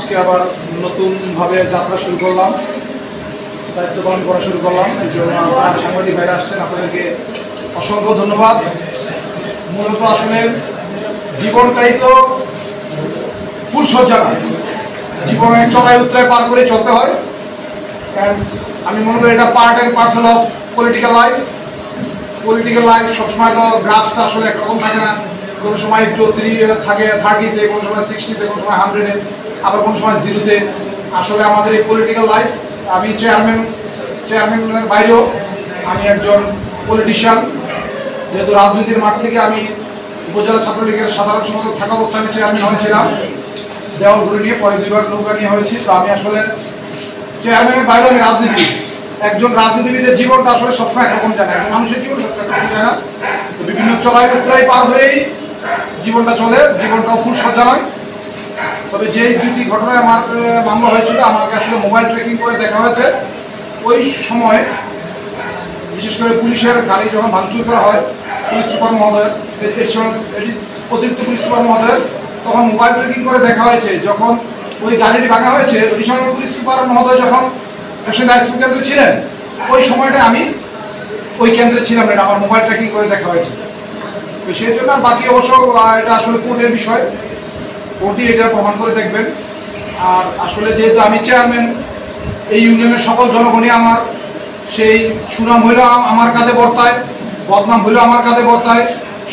আজকে আবার নতুনভাবে যাত্রা শুরু করলাম, দায়িত্ব পালন করা শুরু করলাম। এই জন্য আপনারা সাংবাদিক ভাইরা আসছেন, আপনাদেরকে অসংখ্য ধন্যবাদ। মূলত আসলে জীবনটাই তো ফুল সজ্জা না, জীবনে চড়াই উতরাই পার করে চলতে হয়। কারণ আমি মনে করি এটা part and parcel of political life. Political life সবসময় তো গ্রাফটা আসলে একরকম থাকে না, কোনো সময় একটু থাকে 30-তে, কোনো সময় 60-তে, কোনো সময় 100-এ, আবার কোনো সময় 0-তে। আসলে আমাদের এই পলিটিক্যাল লাইফ, আমি চেয়ারম্যানের বাইরেও আমি একজন পলিটিশিয়ান। যেহেতু রাজনীতির মাঠ থেকে আমি উপজেলা ছাত্রলীগের সাধারণ সম্পাদক থাকা অবস্থায় আমি চেয়ারম্যান হয়েছিলাম, দেওয়াল ঘুরে নিয়ে, পরে 2বার নৌকা নিয়ে হয়েছি। তো আমি আসলে চেয়ারম্যানের বাইরেও আমি রাজনীতিবিদ। একজন রাজনীতিবিদের জীবনটা আসলে সবসময় একরকম যায় না, একজন মানুষের জীবন সবসময় একরকম যায় না। তো বিভিন্ন চড়াই উতরাই পার হয়েই জীবনটা চলে, জীবনটাও ফুল সজ্জা নয়। তবে যেই 2টি ঘটনায় আমার মামলা হয়েছিল, আমাকে আসলে মোবাইল ট্রেকিং করে দেখা হয়েছে। ওই সময় বিশেষ করে পুলিশের গাড়ি যখন ভাঙচুর করা হয়, পুলিশ সুপার মহোদয়ের, অতিরিক্ত পুলিশ সুপার মহোদয়ের, তখন মোবাইল ট্রেকিং করে দেখা হয়েছে। যখন ওই গাড়িটি ভাঙা হয়েছে, ওই সময় পুলিশ সুপার মহোদয় যখন পেশেন্ট আইসিইউ কেন্দ্রে ছিলেন, ওই সময়টা আমি ওই কেন্দ্রে ছিলাম, এটা আমার মোবাইল ট্র্যাকিং করে দেখা হয়েছে। তো সেই জন্য বাকি অবশ্য এটা আসলে কোর্টের বিষয়, কোর্টই এটা প্রমাণ করে দেখবেন। আর আসলে যেহেতু আমি চেয়ারম্যান, এই ইউনিয়নের সকল জনগণই আমার, সেই সুনাম হইলেও আমার কাঁধে বর্তায়, বদনাম হইলেও আমার কাঁধে বর্তায়।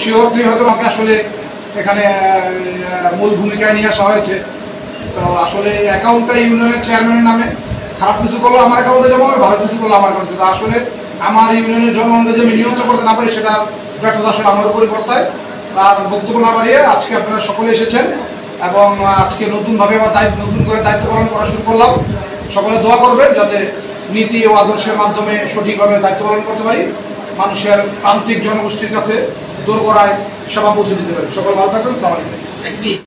সে অর্থে হয়তো আমাকে আসলে এখানে মূল ভূমিকায় নিয়ে আসা হয়েছে। তো আসলে অ্যাকাউন্টটা ইউনিয়নের চেয়ারম্যানের নামে, খারাপ কিছু করলো আমার অ্যাকাউন্টে জমা হবে, ভালো কিছু করলো আমার অ্যাকাউন্টে। তো আসলে আমার ইউনিয়নের জনগণকে যে আমি নিয়ন্ত্রণ করতে না পারি, সেটা ব্যর্থতা আসলে আমার উপরই বর্তায়। আর বক্তব্য না বাড়িয়ে আজকে আপনারা সকলে এসেছেন এবং আজকে নতুনভাবে আবার নতুন করে দায়িত্ব পালন করা শুরু করলাম। সকলে দোয়া করবেন যাতে নীতি ও আদর্শের মাধ্যমে সঠিকভাবে দায়িত্ব পালন করতে পারি, মানুষের প্রান্তিক জনগোষ্ঠীর কাছে দোরগোড়ায় সেবা পৌঁছে দিতে পারি। সকল ভালো থাকবেন। আসসালামু আলাইকুম।